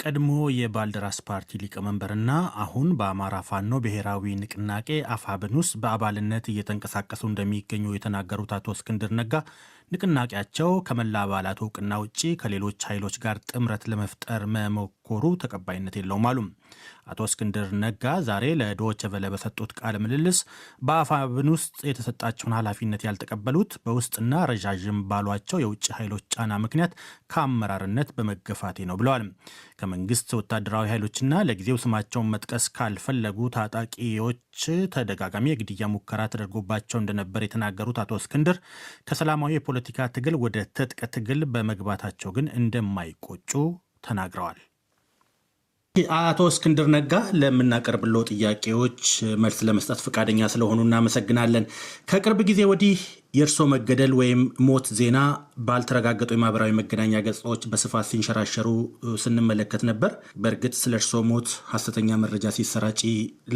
የቀድሞ የባልደራስ ፓርቲ ሊቀመንበርና አሁን በአማራ ፋኖ ብሔራዊ ንቅናቄ አፋብን ውስጥ በአባልነት እየተንቀሳቀሱ እንደሚገኙ የተናገሩት አቶ እስክንድር ነጋ ንቅናቄያቸው ከመላ አባላት እውቅና ውጪ ከሌሎች ኃይሎች ጋር ጥምረት ለመፍጠር መሞከሩ ተቀባይነት የለውም አሉ። አቶ እስክንድር ነጋ ዛሬ ለዶይቼ ቬለ በሰጡት ቃለ ምልልስ በአፋብን ውስጥ የተሰጣቸውን ኃላፊነት ያልተቀበሉት በውስጥና ረዣዥም ባሏቸው የውጭ ኃይሎች ጫና ምክንያት ከአመራርነት በመገፋቴ ነው ብለዋል። ከመንግስት ወታደራዊ ኃይሎችና ለጊዜው ስማቸውን መጥቀስ ካልፈለጉ ታጣቂዎች ተደጋጋሚ የግድያ ሙከራ ተደርጎባቸው እንደነበር የተናገሩት አቶ እስክንድር ከሰላማዊ የፖለቲካ ትግል ወደ ትጥቅ ትግል በመግባታቸው ግን እንደማይቆጩ ተናግረዋል። አቶ እስክንድር ነጋ ለምናቀርብለው ጥያቄዎች መልስ ለመስጠት ፈቃደኛ ስለሆኑ እናመሰግናለን። ከቅርብ ጊዜ ወዲህ የእርሶ መገደል ወይም ሞት ዜና ባልተረጋገጡ የማህበራዊ መገናኛ ገጾች በስፋት ሲንሸራሸሩ ስንመለከት ነበር። በእርግጥ ስለ እርሶ ሞት ሐሰተኛ መረጃ ሲሰራጭ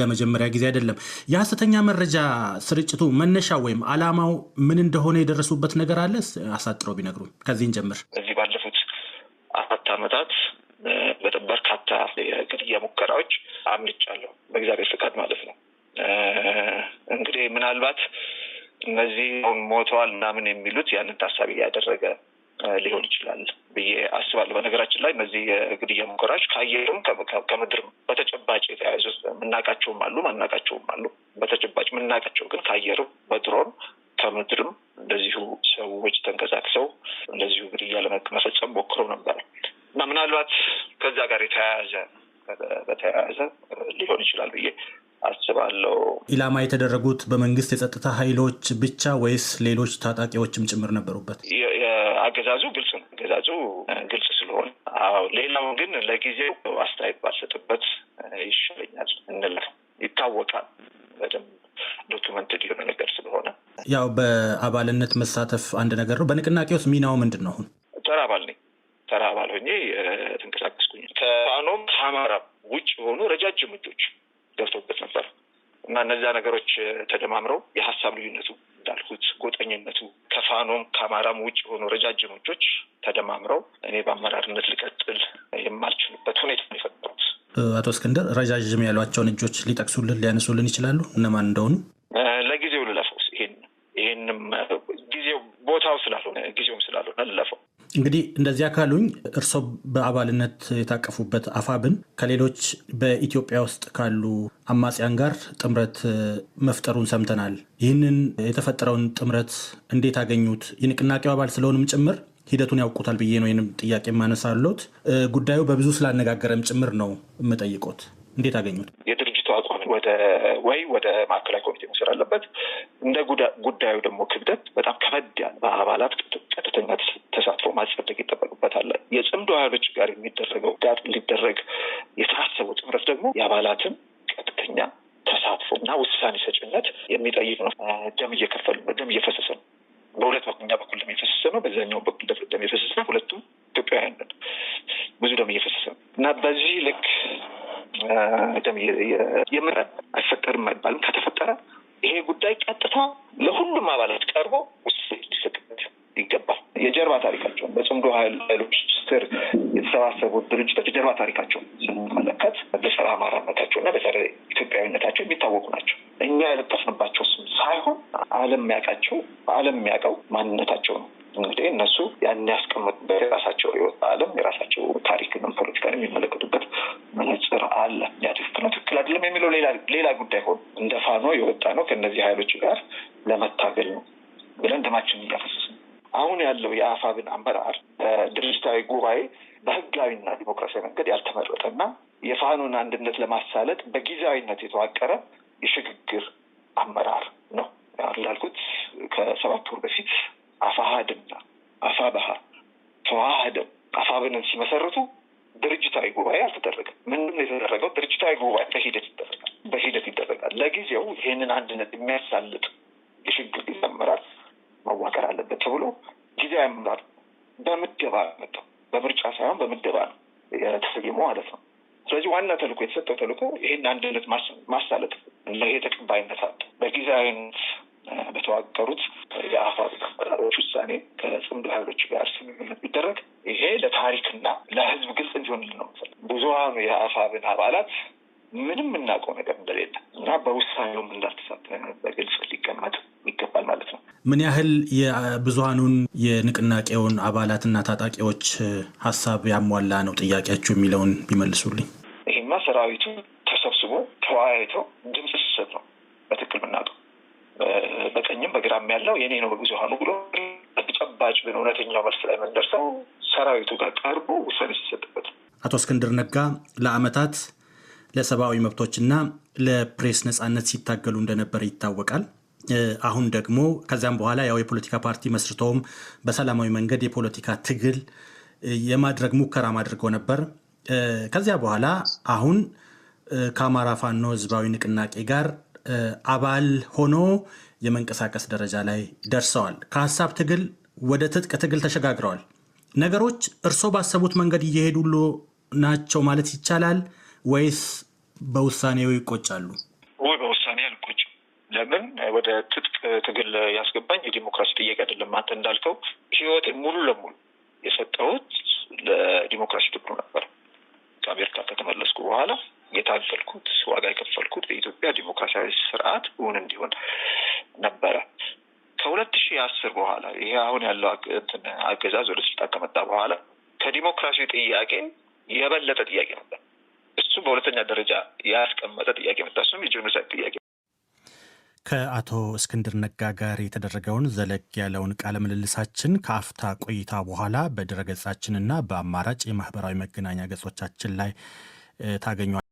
ለመጀመሪያ ጊዜ አይደለም። የሐሰተኛ መረጃ ስርጭቱ መነሻ ወይም ዓላማው ምን እንደሆነ የደረሱበት ነገር አለ? አሳጥረው ቢነግሩን። ከዚህን ጀምር። እዚህ ባለፉት 4 ዓመታት በርካታ የግድያ ሙከራዎች አምልጫለሁ፣ በእግዚአብሔር ፍቃድ ማለት ነው። እንግዲህ ምናልባት እነዚህ ሞተዋል ምናምን የሚሉት ያንን ታሳቢ ያደረገ ሊሆን ይችላል ብዬ አስባለሁ። በነገራችን ላይ እነዚህ የግድያ ሙከራዎች ከአየርም ከምድርም በተጨባጭ የተያያዙ የምናውቃቸውም አሉ፣ ማናውቃቸውም አሉ። በተጨባጭ የምናውቃቸው ግን ከአየርም በድሮን ከምድርም እንደዚሁ ሰዎች ተንቀሳቅሰው እንደዚሁ ግድያ ለመፈጸም ሞክረው ነበር እና ምናልባት ከዛ ጋር በተያያዘ ሊሆን ይችላል ብዬ አስባለሁ። ኢላማ የተደረጉት በመንግስት የጸጥታ ኃይሎች ብቻ ወይስ ሌሎች ታጣቂዎችም ጭምር ነበሩበት? አገዛዙ ግልጽ ስለሆነ፣ ሌላው ግን ለጊዜው አስተያየት ባልሰጥበት ይሻለኛል እንላለን። ይታወቃል በደንብ ዶክመንትድ የሆነ ነገር ስለሆነ። ያው በአባልነት መሳተፍ አንድ ነገር ነው። በንቅናቄ ውስጥ ሚናው ምንድን ነው? አሁን ተራ አባል ሆኜ ተንቀሳቀስኩኝ። ከፋኖም ከአማራ ውጭ የሆኑ ረጃጅም እጆች ገብቶበት ነበር እና እነዚያ ነገሮች ተደማምረው የሀሳብ ልዩነቱ እንዳልኩት ጎጠኝነቱ ከፋኖም ከአማራም ውጭ የሆኑ ረጃጅም እጆች ተደማምረው እኔ በአመራርነት ልቀጥል የማልችልበት ሁኔታ ነው የፈጠሩት። አቶ እስክንድር ረጃጅም ያሏቸውን እጆች ሊጠቅሱልን ሊያነሱልን ይችላሉ? እነማን እንደሆኑ? ለጊዜው ልለፈው። ይሄንም ጊዜው ቦታው ስላልሆነ ልለፈው። እንግዲህ እንደዚያ ካሉኝ እርስዎ በአባልነት የታቀፉበት አፋብን ከሌሎች በኢትዮጵያ ውስጥ ካሉ አማጽያን ጋር ጥምረት መፍጠሩን ሰምተናል። ይህንን የተፈጠረውን ጥምረት እንዴት አገኙት? የንቅናቄው አባል ስለሆኑም ጭምር ሂደቱን ያውቁታል ብዬ ነው ይህንም ጥያቄ የማነሳሎት። ጉዳዩ በብዙ ስላነጋገረም ጭምር ነው የምጠይቆት። እንዴት አገኙት? የድርጅቱ አቋም ወደ ማዕከላዊ ኮሚቴ መውሰድ አለበት። እንደ ጉዳዩ ደግሞ ክብደት በጣም ከበድ ያለ በአባላት ቀጥተኛ ተሳትፎ ማጸደቅ ይጠበቅበታል። የጽምዶ ኃይሎች ጋር ሊደረግ የታሰበው ጥምረት ደግሞ የአባላትን ቀጥተኛ ተሳትፎ እና ውሳኔ ሰጭነት የሚጠይቅ ነው። ደም እየፈሰሰ ነው። በሁለተኛ በኩል ደም እየፈሰሰ ነው፣ በዛኛው በኩል ደም እየፈሰሰ ነው። ሁለቱም ኢትዮጵያውያን ብዙ ደም እየፈሰሰ ነው እና በዚህ ልክ ደም አይፈጠርም አይባልም። ከተፈጠረ ይሄ ጉዳይ ቀጥታ ለሁሉም አባላት ቀርቦ ውሳኔ ሊሰጥበት ይገባል። የጀርባ ታሪካቸውን በጽምዶ ኃይሎች ስር የተሰባሰቡት ድርጅቶች የጀርባ ታሪካቸውን ስንመለከት በጸረ አማራነታቸው እና በጸረ ኢትዮጵያዊነታቸው የሚታወቁ ናቸው። እኛ የለጠፍንባቸው ስም ሳይሆን ዓለም የሚያውቀው ማንነታቸው ነው። እንግዲህ እነሱ ያን ያስቀመጡበት የራሳቸው ህይወት ዓለም የራሳቸው ታሪክንም ፖለቲካን የሚመለከቱበት መነጽር አለ። ያ ትክክል አይደለም የሚለው ሌላ ጉዳይ ሆኖ እንደ ፋኖ የወጣ ነው ከእነዚህ ኃይሎች ጋር ለመታገል ነው ብለን ደማችንን እያፈሰስን ነው። አሁን ያለው የአፋብን አመራር ድርጅታዊ ጉባኤ በህጋዊና ዲሞክራሲያዊ መንገድ ያልተመረጠና የፋኖን አንድነት ለማሳለጥ በጊዜያዊነት የተዋቀረ የሽግግር አመራር ነው። እንዳልኩት ከ7 ወር በፊት አፋሃድና አፋባሃ ተዋህደው አፋብንን ሲመሰርቱ ድርጅታዊ ጉባኤ አልተደረገም። ምንም የተደረገው ድርጅታዊ ጉባኤ በሂደት ይደረጋል። ለጊዜው ይህንን አንድነት የሚያሳልጥ የሽግግር ጊዜ አመራር መዋቀር አለበት ተብሎ ጊዜያዊ አመራር በምደባ መጣው። በምርጫ ሳይሆን በምደባ ነው የተሰየመው ማለት ነው። ስለዚህ ዋና የተሰጠው ተልዕኮ ይህን አንድነት ማሳለጥ ነው። ይሄ ተቀባይነት አለ። በጊዜያዊነት በተዋቀሩት የአፋብ አመራሮች ውሳኔ ከጽምዶ ኃይሎች ጋር ስምምነት ቢደረግ ይሄ ለታሪክና ለሕዝብ ግልጽ እንዲሆንልን ነው። ብዙሃኑ የአፋብን አባላት ምንም የምናውቀው ነገር እንደሌለ እና በውሳኔውም እንዳልተሳተፈ በግልጽ ሊቀመጥ ይገባል ማለት ነው። ምን ያህል የብዙሃኑን የንቅናቄውን አባላትና ታጣቂዎች ሀሳብ ያሟላ ነው ጥያቄያችሁ የሚለውን ቢመልሱልኝ። ይህማ ሰራዊቱ ተሰብስቦ ተወያይተው ድምፅ ሲሰጥ ነው በትክክል የምናውቀው። በቀኝም በግራም ያለው የኔ ነው ብዙሃኑ ብሎ ተጨባጭ ግን እውነተኛው መልስ ላይ የምንደርሰው ሰራዊቱ ጋር ቀርቦ ውሳኔ ሲሰጥበት። አቶ እስክንድር ነጋ ለዓመታት ለሰብአዊ መብቶችና ለፕሬስ ነጻነት ሲታገሉ እንደነበር ይታወቃል። አሁን ደግሞ ከዚያም በኋላ ያው የፖለቲካ ፓርቲ መስርተውም በሰላማዊ መንገድ የፖለቲካ ትግል የማድረግ ሙከራ አድርገው ነበር። ከዚያ በኋላ አሁን ከአማራ ፋኖ ህዝባዊ ንቅናቄ ጋር አባል ሆኖ የመንቀሳቀስ ደረጃ ላይ ደርሰዋል። ከሀሳብ ትግል ወደ ትጥቅ ትግል ተሸጋግረዋል። ነገሮች እርስዎ ባሰቡት መንገድ እየሄዱ ናቸው ማለት ይቻላል ወይስ በውሳኔው ይቆጫሉ? በውሳኔ አልቆጭም። ለምን ወደ ትጥቅ ትግል ያስገባኝ የዲሞክራሲ ጥያቄ አይደለም። አንተ እንዳልከው ህይወት ሙሉ ለሙሉ የሰጠሁት ለዲሞክራሲ ትግሉ ነበር። ከአሜሪካ ከተመለስኩ በኋላ የታገልኩት ዋጋ የከፈልኩት በኢትዮጵያ ዲሞክራሲያዊ ስርዓት እውን እንዲሆን ነበረ። ከ2010 በኋላ ይሄ አሁን ያለው አገዛዝ ወደ ስልጣን ከመጣ በኋላ ከዲሞክራሲ ጥያቄ የበለጠ ጥያቄ ነበር። እሱ በሁለተኛ ደረጃ ያስቀመጠ ጥያቄ መጣ። እሱም የጄኖሳይድ ጥያቄ። ከአቶ እስክንድር ነጋ ጋር የተደረገውን ዘለግ ያለውን ቃለ ምልልሳችን ከአፍታ ቆይታ በኋላ በድረገጻችንና በአማራጭ የማህበራዊ መገናኛ ገጾቻችን ላይ ታገኟል።